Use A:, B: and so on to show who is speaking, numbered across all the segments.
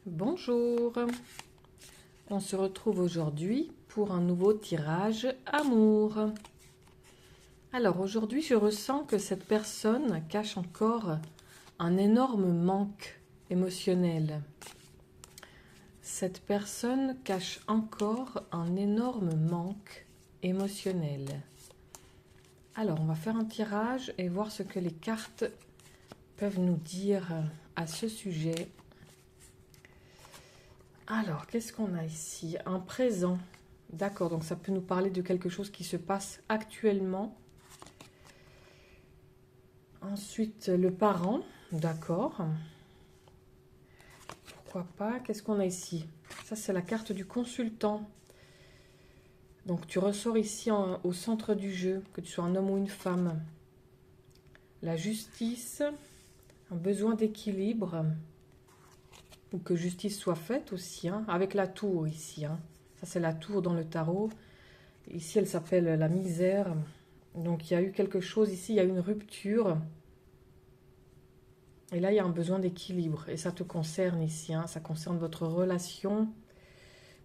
A: Bonjour, on se retrouve aujourd'hui pour un nouveau tirage amour. Alors aujourd'hui je ressens que cette personne cache encore un énorme manque émotionnel. Cette personne cache encore un énorme manque émotionnel. Alors on va faire un tirage et voir ce que les cartes peuvent nous dire à ce sujet. Alors, qu'est-ce qu'on a ici? Un présent. D'accord, donc ça peut nous parler de quelque chose qui se passe actuellement. Ensuite, le parent. D'accord. Pourquoi pas? Qu'est-ce qu'on a ici? Ça, c'est la carte du consultant. Donc, tu ressors ici au centre du jeu, que tu sois un homme ou une femme. La justice, un besoin d'équilibre. Ou que justice soit faite aussi, hein, avec la tour ici. Hein. Ça, c'est la tour dans le tarot. Ici, elle s'appelle la misère. Donc, il y a eu quelque chose ici, il y a eu une rupture. Et là, il y a un besoin d'équilibre. Et ça te concerne ici, hein, ça concerne votre relation.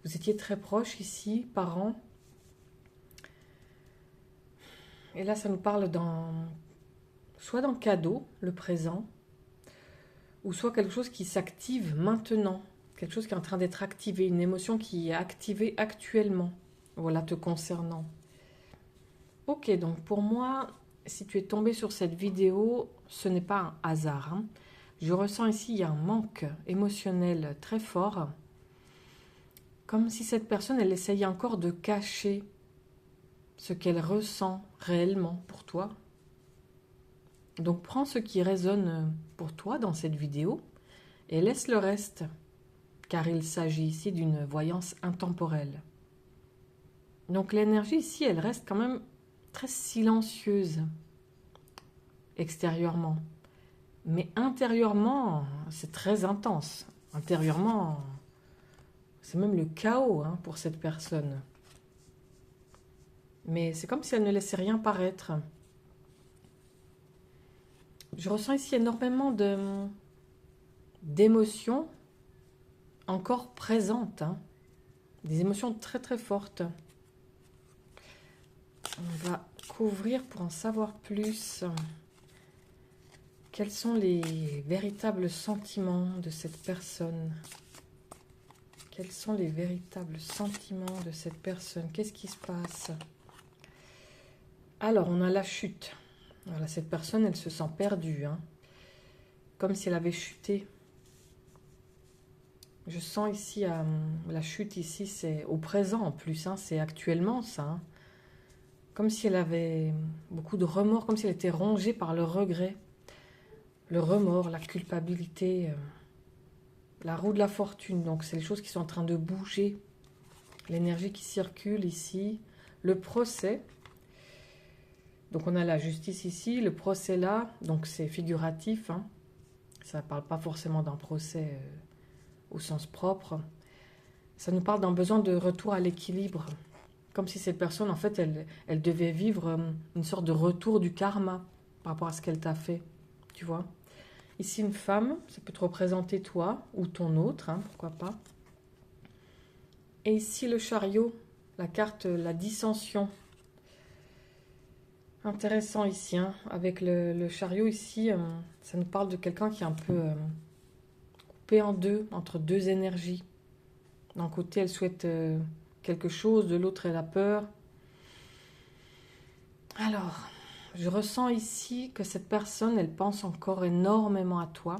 A: Vous étiez très proches ici, parents. Et là, ça nous parle soit dans le cadeau, le présent, ou soit quelque chose qui s'active maintenant, quelque chose qui est en train d'être activé, une émotion qui est activée actuellement, voilà, te concernant. Ok, donc pour moi, si tu es tombé sur cette vidéo, ce n'est pas un hasard. Hein. Je ressens ici, il y a un manque émotionnel très fort, comme si cette personne, elle essayait encore de cacher ce qu'elle ressent réellement pour toi. Donc prends ce qui résonne pour toi dans cette vidéo et laisse le reste, car il s'agit ici d'une voyance intemporelle. Donc l'énergie ici, elle reste quand même très silencieuse extérieurement. Mais intérieurement, c'est très intense. Intérieurement, c'est même le chaos hein, pour cette personne. Mais c'est comme si elle ne laissait rien paraître. Je ressens ici énormément d'émotions encore présentes. Hein. Des émotions très très fortes. On va couvrir pour en savoir plus. Quels sont les véritables sentiments de cette personne? Quels sont les véritables sentiments de cette personne? Qu'est-ce qui se passe? Alors, on a la chute. Voilà, cette personne, elle se sent perdue. Hein, comme si elle avait chuté. Je sens ici, la chute ici, c'est au présent en plus. Hein, c'est actuellement ça. Hein, comme si elle avait beaucoup de remords, comme si elle était rongée par le regret. Le remords, la culpabilité, la roue de la fortune. Donc, c'est les choses qui sont en train de bouger. L'énergie qui circule ici. Le procès. Donc, on a la justice ici. Le procès là. Donc, c'est figuratif. Hein. Ça ne parle pas forcément d'un procès au sens propre. Ça nous parle d'un besoin de retour à l'équilibre. Comme si cette personne, en fait, elle devait vivre une sorte de retour du karma par rapport à ce qu'elle t'a fait. Tu vois? Ici, une femme, ça peut te représenter toi ou ton autre, hein, pourquoi pas. Et ici, le chariot, la carte, la dissension. Intéressant ici, hein, avec le chariot ici, ça nous parle de quelqu'un qui est un peu coupé en deux, entre deux énergies. D'un côté, elle souhaite quelque chose, de l'autre, elle a peur. Alors, je ressens ici que cette personne, elle pense encore énormément à toi.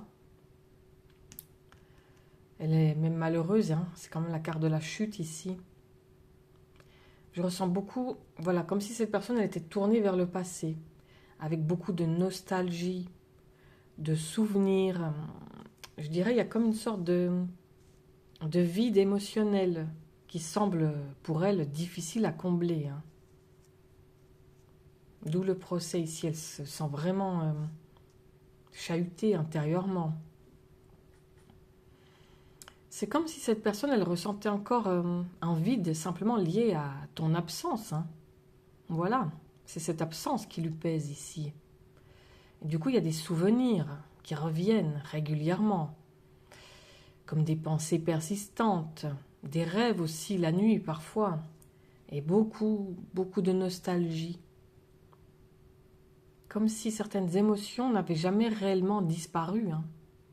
A: Elle est même malheureuse, hein. C'est quand même la carte de la chute ici. Je ressens beaucoup, voilà, comme si cette personne elle était tournée vers le passé, avec beaucoup de nostalgie, de souvenirs. Je dirais, il y a comme une sorte de vide émotionnel qui semble pour elle difficile à combler. Hein. D'où le procès ici, elle se sent vraiment chahutée intérieurement. C'est comme si cette personne, elle ressentait encore un vide simplement lié à ton absence. Hein. Voilà, c'est cette absence qui lui pèse ici. Et du coup, il y a des souvenirs qui reviennent régulièrement. comme des pensées persistantes, des rêves aussi la nuit parfois, et beaucoup, beaucoup de nostalgie. Comme si certaines émotions n'avaient jamais réellement disparu, hein,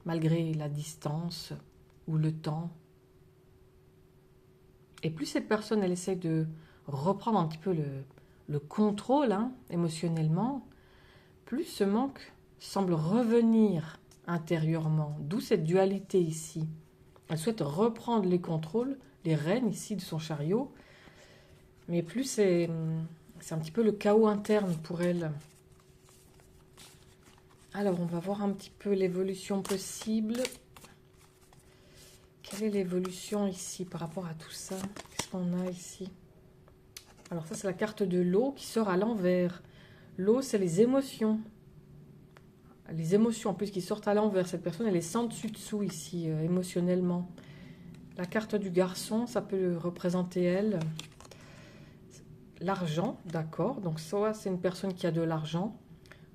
A: malgré la distance ou le temps. Et plus cette personne, elle essaie de reprendre un petit peu le contrôle, hein, émotionnellement, plus ce manque semble revenir intérieurement. D'où cette dualité ici. Elle souhaite reprendre les contrôles, les rênes ici de son chariot, mais plus c'est un petit peu le chaos interne pour elle. Alors, on va voir un petit peu l'évolution possible. Quelle est l'évolution ici par rapport à tout ça? Qu'est-ce qu'on a ici? Alors ça, c'est la carte de l'eau qui sort à l'envers. L'eau, c'est les émotions. Les émotions, en plus, qui sortent à l'envers. Cette personne, elle est sans dessus-dessous ici, émotionnellement. La carte du garçon, ça peut représenter elle. L'argent, d'accord. Donc soit c'est une personne qui a de l'argent,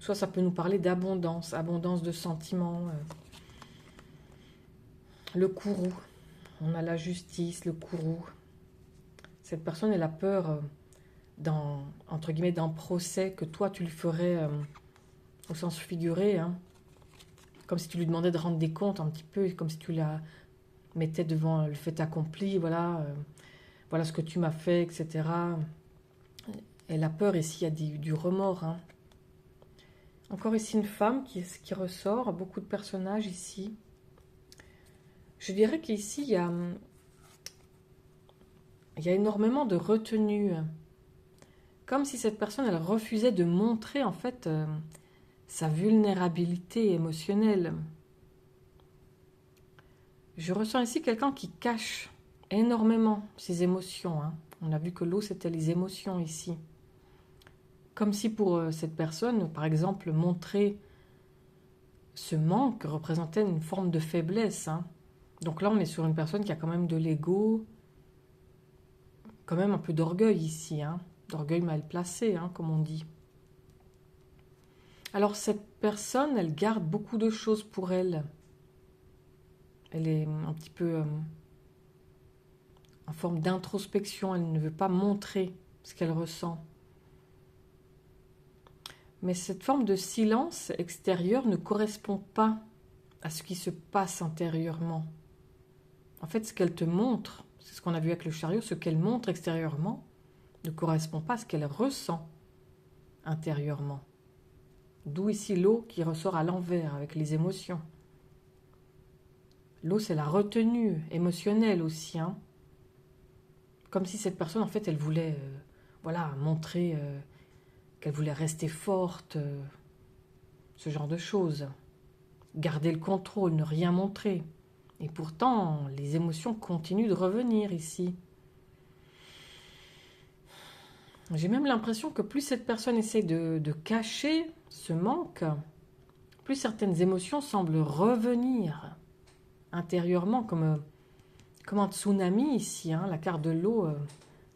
A: soit ça peut nous parler d'abondance, abondance de sentiments. Le courroux. On a la justice, le courroux. Cette personne, elle a peur entre guillemets, d'un procès que toi, tu lui ferais au sens figuré, hein. Comme si tu lui demandais de rendre des comptes un petit peu, comme si tu la mettais devant le fait accompli, voilà, voilà ce que tu m'as fait, etc. Elle a peur ici, il y a du remords, hein. Encore ici une femme qui ressort, beaucoup de personnages ici. Je dirais qu'ici, il y a énormément de retenue. Comme si cette personne, elle refusait de montrer, en fait, sa vulnérabilité émotionnelle. Je ressens ici quelqu'un qui cache énormément ses émotions, hein. On a vu que l'eau, c'était les émotions ici. Comme si pour cette personne, par exemple, montrer ce manque représentait une forme de faiblesse, hein. Donc là, on est sur une personne qui a quand même de l'ego, quand même un peu d'orgueil ici, hein. D'orgueil mal placé, hein, comme on dit. Alors cette personne, elle garde beaucoup de choses pour elle. Elle est un petit peu en forme d'introspection, elle ne veut pas montrer ce qu'elle ressent. Mais cette forme de silence extérieur ne correspond pas à ce qui se passe intérieurement. En fait, ce qu'elle te montre, c'est ce qu'on a vu avec le chariot, ce qu'elle montre extérieurement ne correspond pas à ce qu'elle ressent intérieurement. D'où ici l'eau qui ressort à l'envers avec les émotions. L'eau, c'est la retenue émotionnelle aussi, hein. Comme si cette personne, en fait, elle voulait voilà, montrer qu'elle voulait rester forte, ce genre de choses. Garder le contrôle, ne rien montrer. Et pourtant, les émotions continuent de revenir ici. J'ai même l'impression que plus cette personne essaie de cacher ce manque, plus certaines émotions semblent revenir intérieurement, comme un tsunami ici, hein. La carte de l'eau,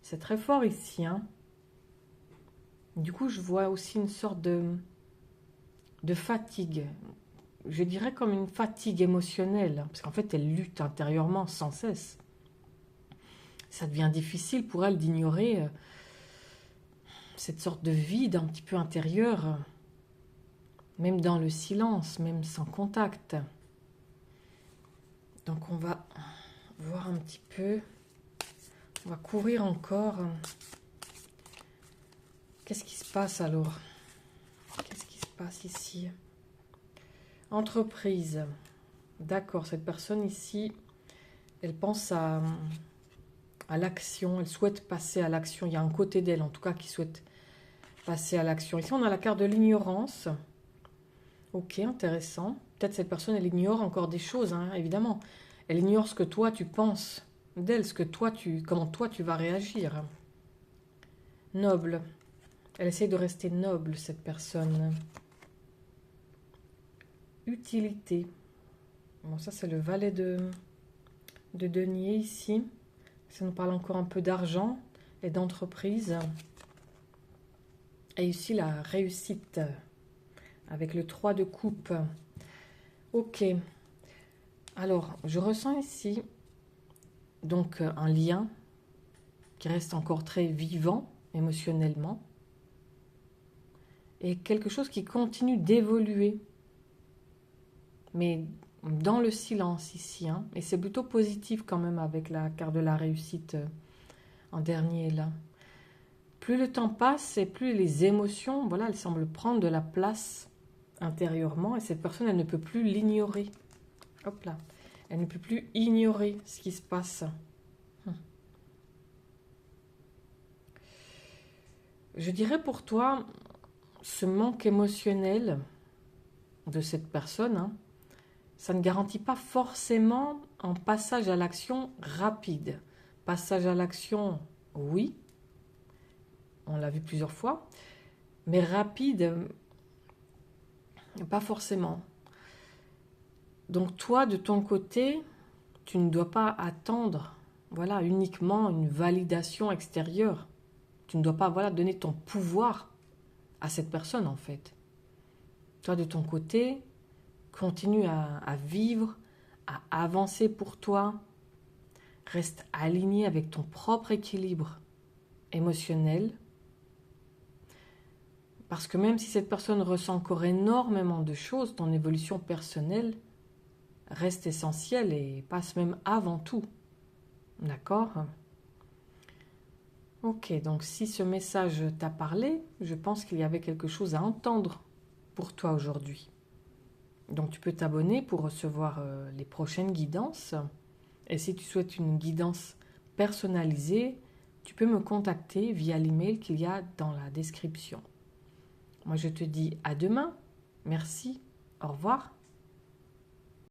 A: c'est très fort ici, hein. Du coup, je vois aussi une sorte de fatigue. Je dirais comme une fatigue émotionnelle, parce qu'en fait, elle lutte intérieurement sans cesse. Ça devient difficile pour elle d'ignorer cette sorte de vide un petit peu intérieur, même dans le silence, même sans contact. Donc on va voir un petit peu, on va courir encore. Qu'est-ce qui se passe alors? Qu'est-ce qui se passe ici? Entreprise. D'accord, cette personne ici, elle pense à l'action, elle souhaite passer à l'action. Il y a un côté d'elle, en tout cas, qui souhaite passer à l'action. Ici, on a la carte de l'ignorance. Ok, intéressant. Peut-être cette personne, elle ignore encore des choses, hein, évidemment. Elle ignore ce que toi, tu penses d'elle, comment toi, tu vas réagir. Noble. Elle essaie de rester noble, cette personne. Utilité. Bon, ça, c'est le valet de denier ici. Ça nous parle encore un peu d'argent et d'entreprise. Et ici, la réussite avec le 3 de coupe. Ok. Alors, je ressens ici donc un lien qui reste encore très vivant émotionnellement et quelque chose qui continue d'évoluer, mais dans le silence ici, hein. Et c'est plutôt positif quand même avec la carte de la réussite en dernier là. Plus le temps passe et plus les émotions, voilà, elles semblent prendre de la place intérieurement et cette personne, elle ne peut plus l'ignorer. Hop là. Elle ne peut plus ignorer ce qui se passe. Je dirais pour toi, ce manque émotionnel de cette personne, hein, ça ne garantit pas forcément un passage à l'action rapide. Passage à l'action, oui, on l'a vu plusieurs fois, mais rapide, pas forcément. Donc toi, de ton côté, tu ne dois pas attendre, voilà, uniquement une validation extérieure. Tu ne dois pas, voilà, donner ton pouvoir à cette personne, en fait. Toi, de ton côté, continue à vivre, à avancer pour toi. Reste aligné avec ton propre équilibre émotionnel. Parce que même si cette personne ressent encore énormément de choses, ton évolution personnelle reste essentielle et passe même avant tout. D'accord ? Ok, donc si ce message t'a parlé, je pense qu'il y avait quelque chose à entendre pour toi aujourd'hui. Donc tu peux t'abonner pour recevoir les prochaines guidances. Et si tu souhaites une guidance personnalisée, tu peux me contacter via l'email qu'il y a dans la description. Moi je te dis à demain. Merci. Au revoir.